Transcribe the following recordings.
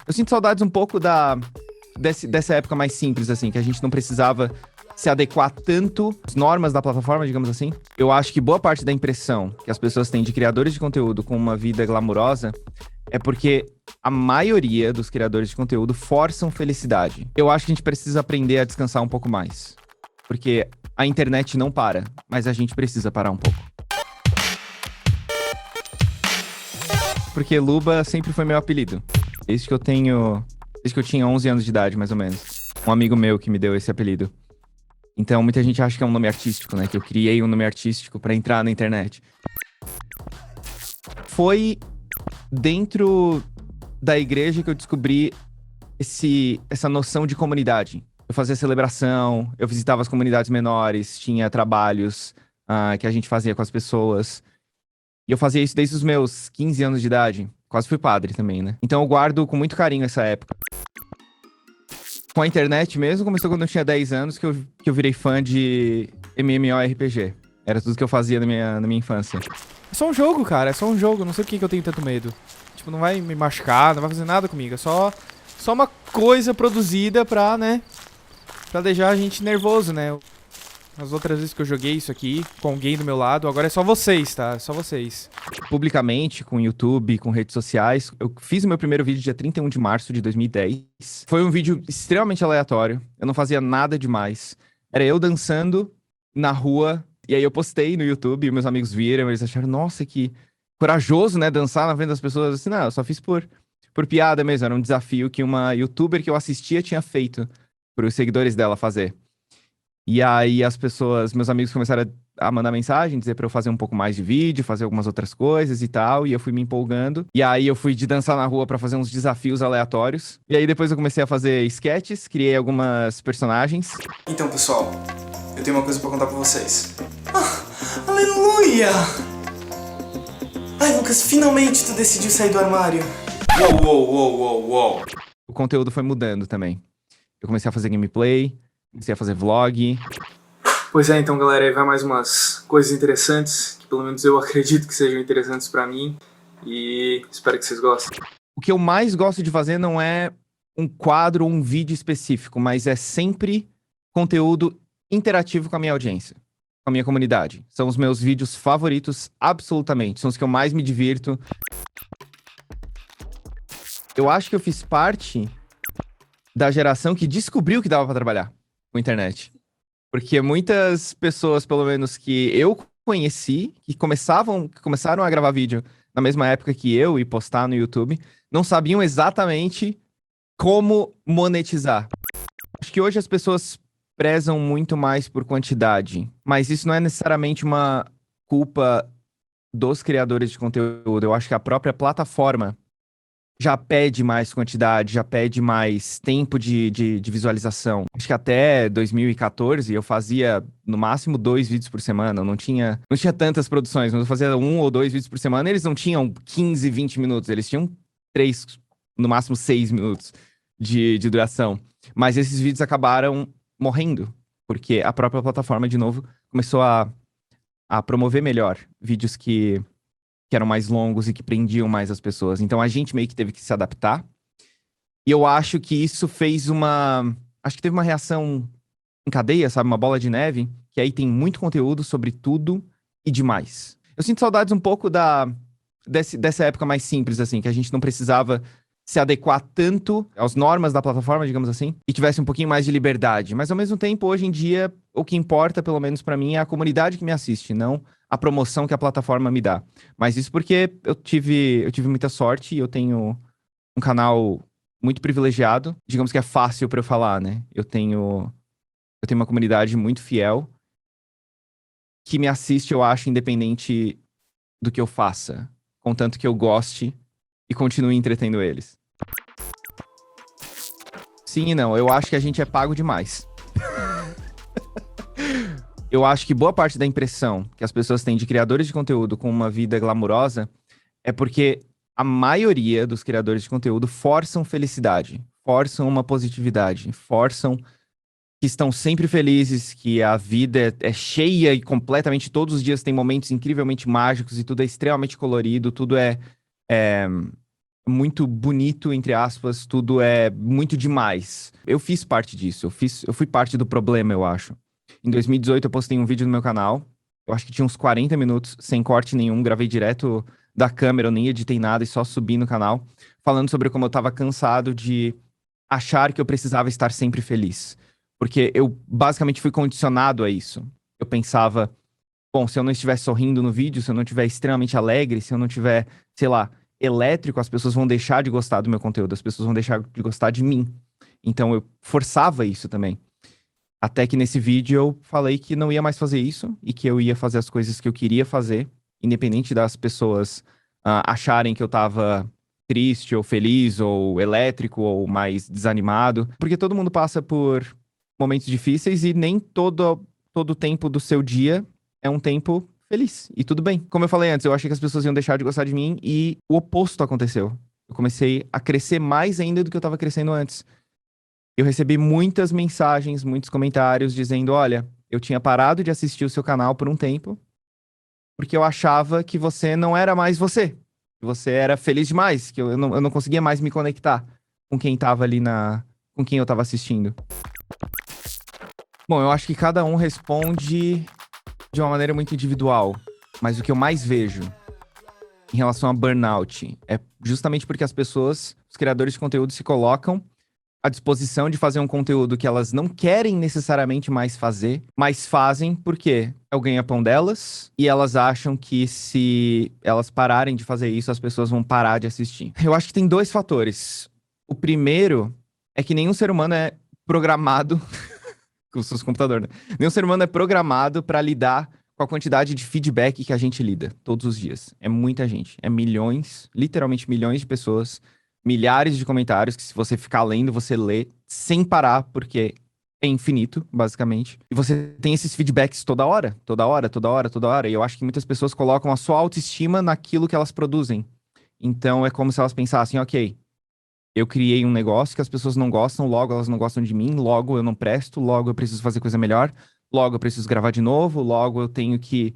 Eu sinto saudades um pouco dessa época mais simples, assim, que a gente não precisava se adequar tanto às normas da plataforma, digamos assim. Eu acho que boa parte da impressão que as pessoas têm de criadores de conteúdo com uma vida glamurosa é porque a maioria dos criadores de conteúdo forçam felicidade. Eu acho que a gente precisa aprender a descansar um pouco mais. Porque a internet não para, mas a gente precisa parar um pouco. Porque Luba sempre foi meu apelido. Desde que eu tinha 11 anos de idade, mais ou menos. Um amigo meu que me deu esse apelido. Então, muita gente acha que é um nome artístico, né? Que eu criei um nome artístico pra entrar na internet. Foi dentro da igreja que eu descobri essa noção de comunidade. Eu fazia celebração, eu visitava as comunidades menores, tinha trabalhos que a gente fazia com as pessoas. E eu fazia isso desde os meus 15 anos de idade. Quase fui padre também, né? Então eu guardo com muito carinho essa época. Com a internet mesmo, começou quando eu tinha 10 anos, que eu virei fã de MMORPG. Era tudo que eu fazia na minha infância. É só um jogo, cara. É só um jogo. Não sei por que eu tenho tanto medo. Tipo, não vai me machucar, não vai fazer nada comigo. É só uma coisa produzida pra, né? Pra deixar a gente nervoso, né? As outras vezes que eu joguei isso aqui, com alguém do meu lado, agora é só vocês, tá? É só vocês. Publicamente, com YouTube, com redes sociais. Eu fiz o meu primeiro vídeo dia 31 de março de 2010. Foi um vídeo extremamente aleatório. Eu não fazia nada demais. Era eu dançando na rua. E aí eu postei no YouTube, e meus amigos viram, eles acharam, nossa, que corajoso, né? Dançar na frente das pessoas. Assim, não, eu só fiz por piada mesmo. Era um desafio que uma YouTuber que eu assistia tinha feito para os seguidores dela fazer. E aí meus amigos começaram a mandar mensagem, dizer pra eu fazer um pouco mais de vídeo, fazer algumas outras coisas e tal, e eu fui me empolgando. E aí eu fui de dançar na rua pra fazer uns desafios aleatórios. E aí depois eu comecei a fazer sketches, criei algumas personagens. Então, pessoal, eu tenho uma coisa pra contar pra vocês. Aleluia! Ai, Lucas, finalmente tu decidiu sair do armário. Uou. O conteúdo foi mudando também. Eu comecei a fazer gameplay, comecei a fazer vlog. Pois é, então, galera, aí vai mais umas coisas interessantes, que pelo menos eu acredito que sejam interessantes pra mim, e espero que vocês gostem. O que eu mais gosto de fazer não é um quadro ou um vídeo específico, mas é sempre conteúdo interativo com a minha audiência, com a minha comunidade. São os meus vídeos favoritos, absolutamente. São os que eu mais me divirto. Eu acho que eu fiz parte da geração que descobriu que dava pra trabalhar com internet. Porque muitas pessoas, pelo menos que eu conheci, que começaram a gravar vídeo na mesma época que eu e postar no YouTube, não sabiam exatamente como monetizar. Acho que hoje as pessoas prezam muito mais por quantidade, mas isso não é necessariamente uma culpa dos criadores de conteúdo. Eu acho que a própria plataforma já pede mais quantidade, já pede mais tempo de visualização. Acho que até 2014 eu fazia no máximo 2 vídeos por semana. Eu não tinha tantas produções, mas eu fazia 1 ou 2 vídeos por semana. Eles não tinham 15, 20 minutos, eles tinham 3, no máximo 6 minutos de duração. Mas esses vídeos acabaram morrendo, porque a própria plataforma, de novo, começou a promover melhor vídeos que eram mais longos e que prendiam mais as pessoas. Então a gente meio que teve que se adaptar. E eu acho que isso fez acho que teve uma reação em cadeia, sabe? Uma bola de neve, que aí tem muito conteúdo sobre tudo e demais. Eu sinto saudades um pouco dessa época mais simples, assim, que a gente não precisava se adequar tanto às normas da plataforma, digamos assim, e tivesse um pouquinho mais de liberdade. Mas ao mesmo tempo, hoje em dia, o que importa, pelo menos pra mim, é a comunidade que me assiste, não a promoção que a plataforma me dá. Mas isso porque eu tive muita sorte e eu tenho um canal muito privilegiado. Digamos que é fácil pra eu falar, né? Eu tenho uma comunidade muito fiel que me assiste, eu acho, independente do que eu faça, contanto que eu goste e continue entretendo eles. Sim e não, eu acho que a gente é pago demais. Eu acho que boa parte da impressão que as pessoas têm de criadores de conteúdo com uma vida glamurosa é porque a maioria dos criadores de conteúdo forçam felicidade, forçam uma positividade, forçam que estão sempre felizes, que a vida é cheia e completamente, todos os dias tem momentos incrivelmente mágicos e tudo é extremamente colorido, tudo é muito bonito, entre aspas, tudo é muito demais. Eu fiz parte disso, eu fui parte do problema, eu acho. Em 2018 eu postei um vídeo no meu canal, eu acho que tinha uns 40 minutos, sem corte nenhum, gravei direto da câmera, eu nem editei nada e só subi no canal, falando sobre como eu tava cansado de achar que eu precisava estar sempre feliz. Porque eu basicamente fui condicionado a isso. Eu pensava, bom, se eu não estiver sorrindo no vídeo, se eu não estiver extremamente alegre, se eu não tiver, sei lá, elétrico, as pessoas vão deixar de gostar do meu conteúdo, as pessoas vão deixar de gostar de mim. Então eu forçava isso também. Até que nesse vídeo eu falei que não ia mais fazer isso e que eu ia fazer as coisas que eu queria fazer, independente das pessoas acharem que eu tava triste ou feliz ou elétrico ou mais desanimado, porque todo mundo passa por momentos difíceis e nem todo o tempo do seu dia é um tempo feliz. E tudo bem. Como eu falei antes, eu achei que as pessoas iam deixar de gostar de mim e o oposto aconteceu. Eu comecei a crescer mais ainda do que eu tava crescendo antes. Eu recebi muitas mensagens, muitos comentários dizendo, olha, eu tinha parado de assistir o seu canal por um tempo porque eu achava que você não era mais você. Que você era feliz demais, que eu não conseguia mais me conectar com quem tava ali com quem eu tava assistindo. Bom, eu acho que cada um responde de uma maneira muito individual. Mas o que eu mais vejo em relação a burnout é justamente porque as pessoas, os criadores de conteúdo, se colocam à disposição de fazer um conteúdo que elas não querem necessariamente mais fazer, mas fazem porque é o ganha-pão delas e elas acham que se elas pararem de fazer isso, as pessoas vão parar de assistir. Eu acho que tem dois fatores. O primeiro é que nenhum ser humano é programado com os seus computadores, né? Nenhum ser humano é programado para lidar com a quantidade de feedback que a gente lida todos os dias. É muita gente. É milhões, literalmente milhões de pessoas, milhares de comentários que se você ficar lendo, você lê sem parar, porque é infinito, basicamente. E você tem esses feedbacks toda hora, toda hora, toda hora, toda hora. E eu acho que muitas pessoas colocam a sua autoestima naquilo que elas produzem. Então é como se elas pensassem, ok, eu criei um negócio que as pessoas não gostam, logo elas não gostam de mim, logo eu não presto, logo eu preciso fazer coisa melhor, logo eu preciso gravar de novo, logo eu tenho que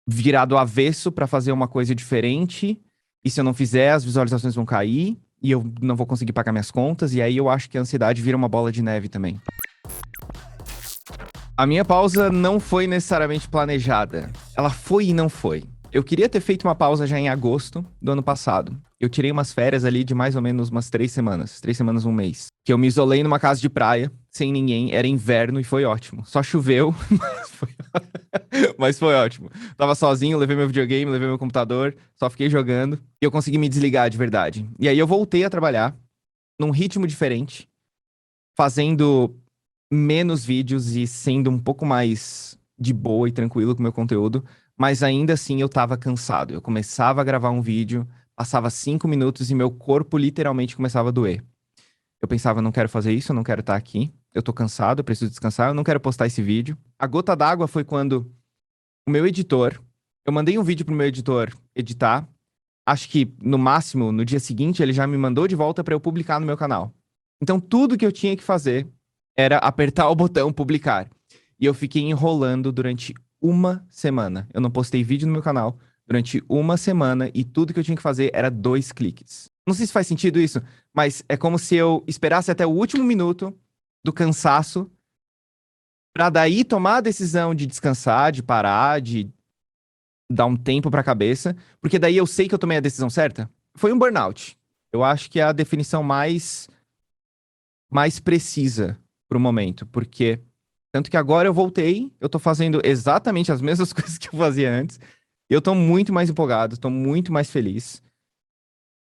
virar do avesso pra fazer uma coisa diferente, e se eu não fizer, as visualizações vão cair, e eu não vou conseguir pagar minhas contas, e aí eu acho que a ansiedade vira uma bola de neve também. A minha pausa não foi necessariamente planejada. Ela foi e não foi. Eu queria ter feito uma pausa já em agosto do ano passado. Eu tirei umas férias ali de mais ou menos umas 3 semanas. 3 semanas, um mês. Que eu me isolei numa casa de praia, sem ninguém. Era inverno e foi ótimo. Só choveu, mas foi ótimo. Tava sozinho, levei meu videogame, levei meu computador. Só fiquei jogando. E eu consegui me desligar de verdade. E aí eu voltei a trabalhar num ritmo diferente. Fazendo menos vídeos e sendo um pouco mais de boa e tranquilo com o meu conteúdo. Mas ainda assim eu tava cansado. Eu começava a gravar um vídeo, passava 5 minutos e meu corpo literalmente começava a doer. Eu pensava, não quero fazer isso, eu não quero estar aqui. Eu tô cansado, eu preciso descansar, eu não quero postar esse vídeo. A gota d'água foi quando o meu editor... Eu mandei um vídeo pro meu editor editar. Acho que, no máximo, no dia seguinte, ele já me mandou de volta pra eu publicar no meu canal. Então, tudo que eu tinha que fazer era apertar o botão publicar. E eu fiquei enrolando durante uma semana. Eu não postei vídeo no meu canal durante uma semana e tudo que eu tinha que fazer era 2 cliques. Não sei se faz sentido isso, mas é como se eu esperasse até o último minuto do cansaço pra daí tomar a decisão de descansar, de parar, de dar um tempo pra cabeça, porque daí eu sei que eu tomei a decisão certa. Foi um burnout. Eu acho que é a definição mais precisa pro momento, porque tanto que agora eu voltei, eu tô fazendo exatamente as mesmas coisas que eu fazia antes. Eu tô muito mais empolgado, tô muito mais feliz.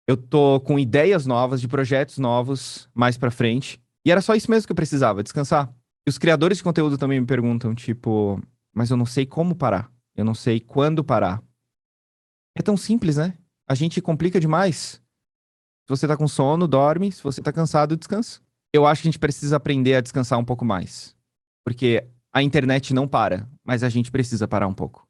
Eu tô com ideias novas, de projetos novos mais pra frente. E era só isso mesmo que eu precisava, descansar. E os criadores de conteúdo também me perguntam, tipo, mas eu não sei como parar. Eu não sei quando parar. É tão simples, né? A gente complica demais. Se você tá com sono, dorme. Se você tá cansado, descansa. Eu acho que a gente precisa aprender a descansar um pouco mais. Porque a internet não para, mas a gente precisa parar um pouco.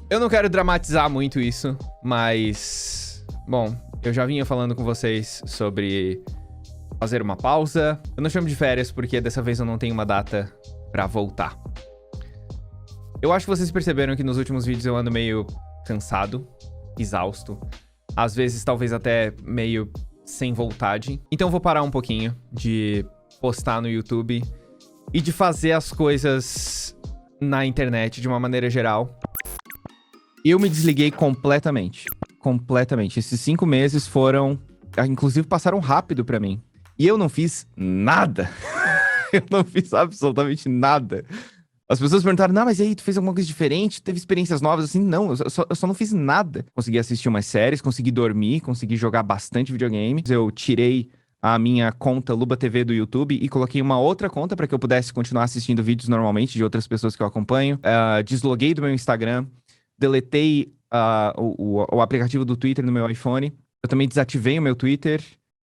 Eu não quero dramatizar muito isso, mas... Bom, eu já vinha falando com vocês sobre fazer uma pausa. Eu não chamo de férias porque dessa vez eu não tenho uma data pra voltar. Eu acho que vocês perceberam que nos últimos vídeos eu ando meio cansado, exausto. Às vezes, talvez até meio sem vontade. Então eu vou parar um pouquinho de postar no YouTube e de fazer as coisas na internet de uma maneira geral. Eu me desliguei completamente. Completamente. Esses 5 meses foram... Inclusive, passaram rápido pra mim. E eu não fiz nada. Eu não fiz absolutamente nada. As pessoas perguntaram, não, mas e aí, tu fez alguma coisa diferente? Teve experiências novas? Assim, não, eu só não fiz nada. Consegui assistir umas séries, consegui dormir, consegui jogar bastante videogame. Eu tirei a minha conta Luba TV do YouTube e coloquei uma outra conta para que eu pudesse continuar assistindo vídeos normalmente de outras pessoas que eu acompanho. Desloguei do meu Instagram, deletei o aplicativo do Twitter no meu iPhone. Eu também desativei o meu Twitter.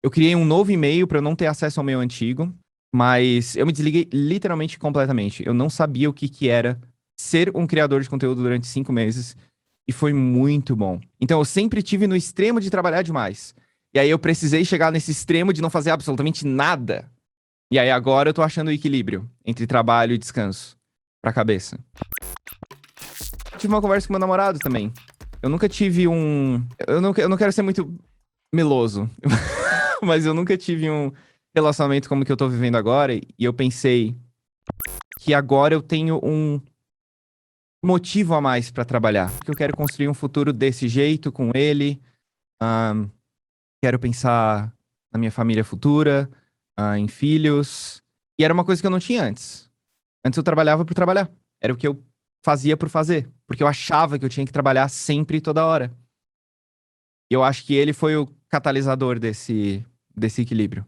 Eu criei um novo e-mail para eu não ter acesso ao meu antigo. Mas eu me desliguei literalmente completamente. Eu não sabia o que era ser um criador de conteúdo durante 5 meses. E foi muito bom. Então eu sempre tive no extremo de trabalhar demais. E aí eu precisei chegar nesse extremo de não fazer absolutamente nada. E aí agora eu tô achando o equilíbrio entre trabalho e descanso pra cabeça. Tive uma conversa com meu namorado também. Eu nunca tive um... Eu não quero ser muito meloso. Mas eu nunca tive um relacionamento como que eu tô vivendo agora. E eu pensei que agora eu tenho um motivo a mais pra trabalhar. Porque eu quero construir um futuro desse jeito com ele. Quero pensar na minha família futura, em filhos. E era uma coisa que eu não tinha antes. Antes eu trabalhava por trabalhar. Era o que eu fazia por fazer. Porque eu achava que eu tinha que trabalhar sempre e toda hora. E eu acho que ele foi o catalisador desse equilíbrio.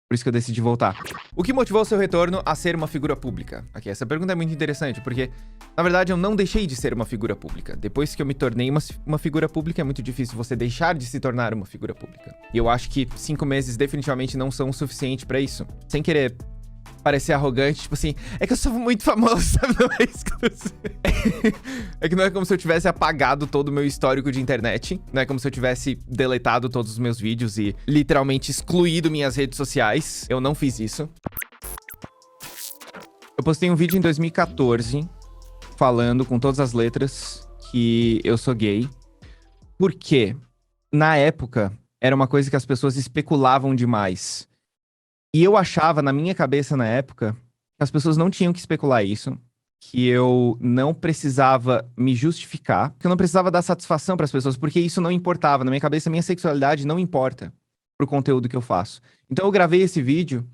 Por isso que eu decidi voltar. O que motivou seu retorno a ser uma figura pública? Aqui, essa pergunta é muito interessante, porque, na verdade, eu não deixei de ser uma figura pública. Depois que eu me tornei uma figura pública, é muito difícil você deixar de se tornar uma figura pública. E eu acho que 5 meses definitivamente não são o suficiente pra isso. Sem querer parecer arrogante, tipo assim, é que eu sou muito famoso, sabe? Não é isso que eu É que não é como se eu tivesse apagado todo o meu histórico de internet. Não é como se eu tivesse deletado todos os meus vídeos e literalmente excluído minhas redes sociais. Eu não fiz isso. Eu postei um vídeo em 2014 falando com todas as letras que eu sou gay. Porque, na época, era uma coisa que as pessoas especulavam demais. E eu achava, na minha cabeça na época, que as pessoas não tinham que especular isso, que eu não precisava me justificar, que eu não precisava dar satisfação para as pessoas, porque isso não importava. Na minha cabeça, a minha sexualidade não importa pro conteúdo que eu faço. Então eu gravei esse vídeo,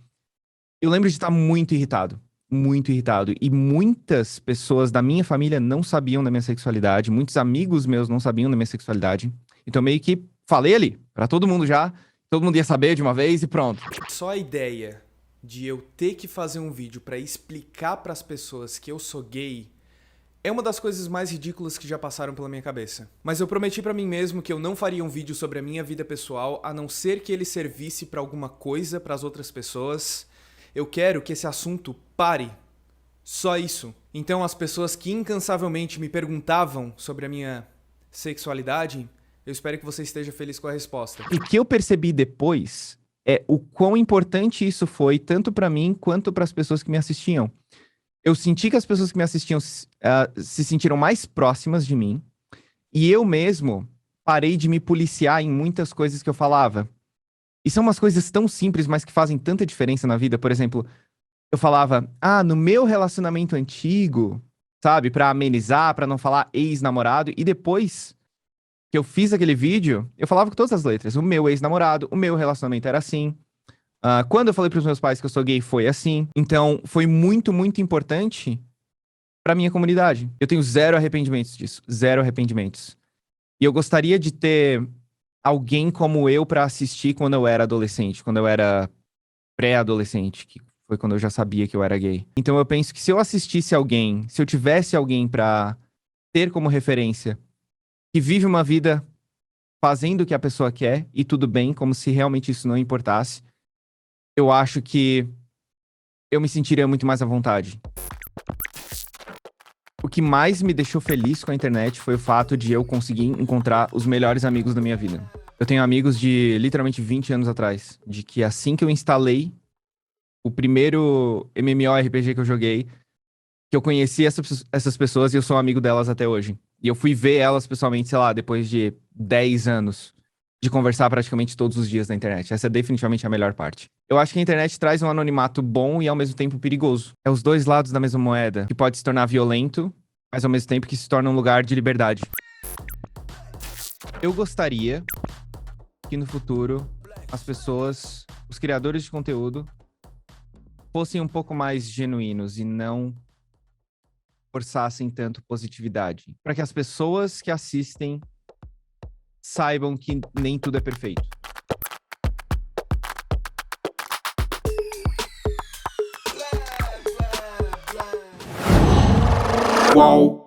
eu lembro de estar muito irritado. Muito irritado. E muitas pessoas da minha família não sabiam da minha sexualidade, muitos amigos meus não sabiam da minha sexualidade. Então meio que falei ali, pra todo mundo já. Todo mundo ia saber de uma vez e pronto. Só a ideia de eu ter que fazer um vídeo pra explicar pras pessoas que eu sou gay é uma das coisas mais ridículas que já passaram pela minha cabeça. Mas eu prometi pra mim mesmo que eu não faria um vídeo sobre a minha vida pessoal, a não ser que ele servisse pra alguma coisa pras outras pessoas. Eu quero que esse assunto pare. Só isso. Então as pessoas que incansavelmente me perguntavam sobre a minha sexualidade... Eu espero que você esteja feliz com a resposta. O que eu percebi depois é o quão importante isso foi, tanto pra mim quanto para as pessoas que me assistiam. Eu senti que as pessoas que me assistiam se sentiram mais próximas de mim, e eu mesmo parei de me policiar em muitas coisas que eu falava. E são umas coisas tão simples, mas que fazem tanta diferença na vida. Por exemplo, eu falava, no meu relacionamento antigo, sabe, pra amenizar, pra não falar ex-namorado, e depois que eu fiz aquele vídeo, eu falava com todas as letras. O meu ex-namorado, o meu relacionamento era assim. Quando eu falei pros meus pais que eu sou gay, foi assim. Então, foi muito, muito importante pra minha comunidade. Eu tenho 0 arrependimentos disso. 0 arrependimentos. E eu gostaria de ter alguém como eu pra assistir quando eu era adolescente, quando eu era pré-adolescente, que foi quando eu já sabia que eu era gay. Então, eu penso que se eu assistisse alguém, se eu tivesse alguém pra ter como referência que vive uma vida fazendo o que a pessoa quer, e tudo bem, como se realmente isso não importasse, eu acho que eu me sentiria muito mais à vontade. O que mais me deixou feliz com a internet foi o fato de eu conseguir encontrar os melhores amigos da minha vida. Eu tenho amigos de literalmente 20 anos atrás, de que assim que eu instalei o primeiro MMORPG que eu joguei, que eu conheci essas pessoas e eu sou amigo delas até hoje. E eu fui ver elas pessoalmente, sei lá, depois de 10 anos. de conversar praticamente todos os dias na internet. Essa é definitivamente a melhor parte. Eu acho que a internet traz um anonimato bom e ao mesmo tempo perigoso. É os dois lados da mesma moeda, que pode se tornar violento, mas ao mesmo tempo que se torna um lugar de liberdade. Eu gostaria que no futuro as pessoas, os criadores de conteúdo, fossem um pouco mais genuínos e não forçassem tanto positividade. Para que as pessoas que assistem saibam que nem tudo é perfeito. Uau!